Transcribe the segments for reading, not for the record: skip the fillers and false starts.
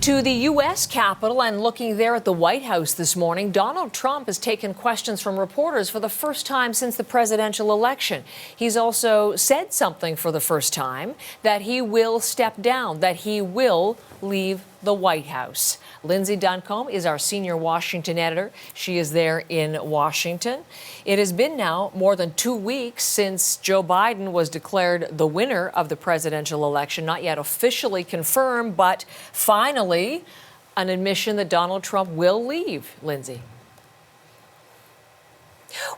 To the U.S. Capitol and looking there at the White House this morning, Donald Trump has taken questions from reporters for the first time since the presidential election. He's also said something for the first time, that he will step down, that he will leave the White House. Lindsay Duncombe is our senior Washington editor. She is there in Washington. It has been now more than 2 weeks since Joe Biden was declared the winner of the presidential election. Not yet officially confirmed, but finally an admission that Donald Trump will leave. Lindsay.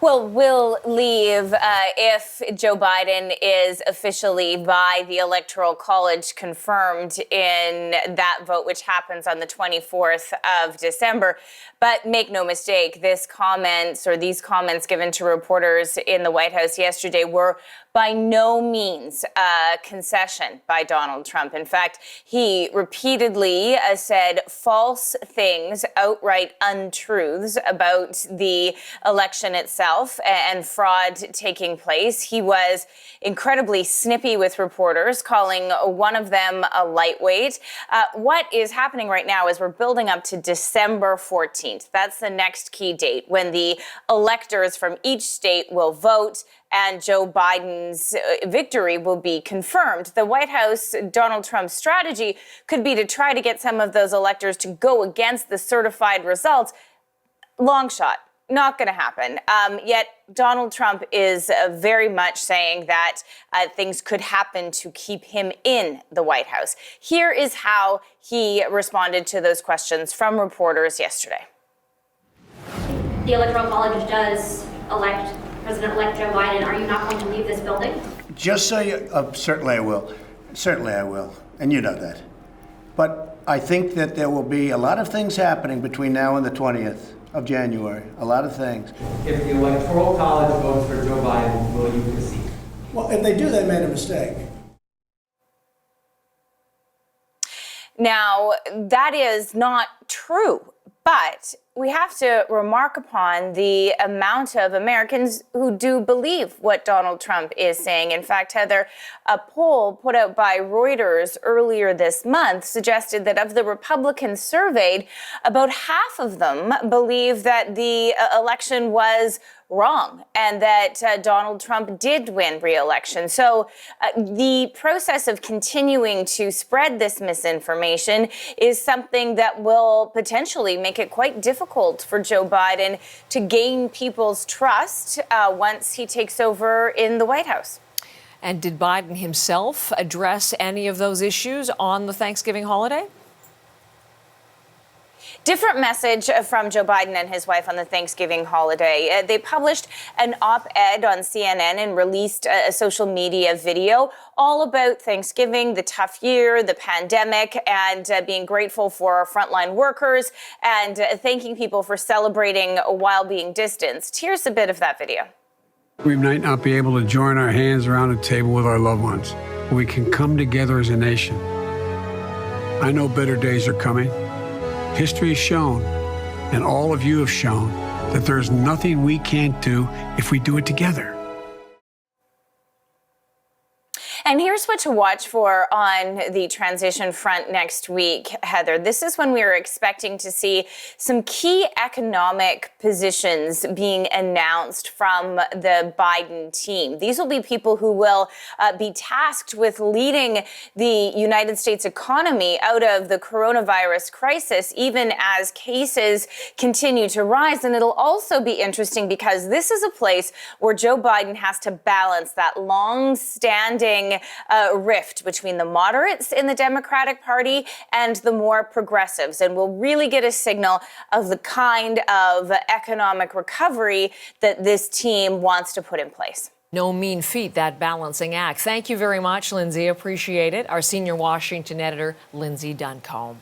Well, will leave if Joe Biden is officially by the Electoral College confirmed in that vote, which happens on the 24th of December. But make no mistake, these comments given to reporters in the White House yesterday were by no means a concession by Donald Trump. In fact, he repeatedly said false things, outright untruths about the election itself and fraud taking place. He was incredibly snippy with reporters, calling one of them a lightweight. What is happening right now is we're building up to December 14th. That's the next key date when the electors from each state will vote and Joe Biden's victory will be confirmed. The White House, Donald Trump's strategy could be to try to get some of those electors to go against the certified results. Long shot. Not going to happen. Yet Donald Trump is very much saying that things could happen to keep him in the White House. Here is how he responded to those questions from reporters yesterday. The Electoral College does elect President-elect Joe Biden. Are you not going to leave this building? Just so you, certainly I will. Certainly I will. And you know that. But I think that there will be a lot of things happening between now and the 20th of January. A lot of things. If the Electoral College votes for Joe Biden, will you concede? Well, if they do, they made a mistake. Now, that is not true, but we have to remark upon the amount of Americans who do believe what Donald Trump is saying. In fact, Heather, a poll put out by Reuters earlier this month suggested that of the Republicans surveyed, about half of them believe that the election was wrong and that Donald Trump did win re-election. So the process of continuing to spread this misinformation is something that will potentially make it quite difficult for Joe Biden to gain people's trust once he takes over in the White House. And did Biden himself address any of those issues on the Thanksgiving holiday? Different message from Joe Biden and his wife on the Thanksgiving holiday. They published an op-ed on CNN and released a social media video all about Thanksgiving, the tough year, the pandemic, and being grateful for our frontline workers and thanking people for celebrating while being distanced. Here's a bit of that video. We might not be able to join our hands around a table with our loved ones, but we can come together as a nation. I know better days are coming. History has shown, and all of you have shown, that there's nothing we can't do if we do it together. And here's what to watch for on the transition front next week, Heather. This is when we are expecting to see some key economic positions being announced from the Biden team. These will be people who will be tasked with leading the United States economy out of the coronavirus crisis, even as cases continue to rise. And it'll also be interesting because this is a place where Joe Biden has to balance that long-standing rift between the moderates in the Democratic Party and the more progressives. And we'll really get a signal of the kind of economic recovery that this team wants to put in place. No mean feat, that balancing act. Thank you very much, Lindsay. Appreciate it. Our senior Washington editor, Lindsay Duncombe.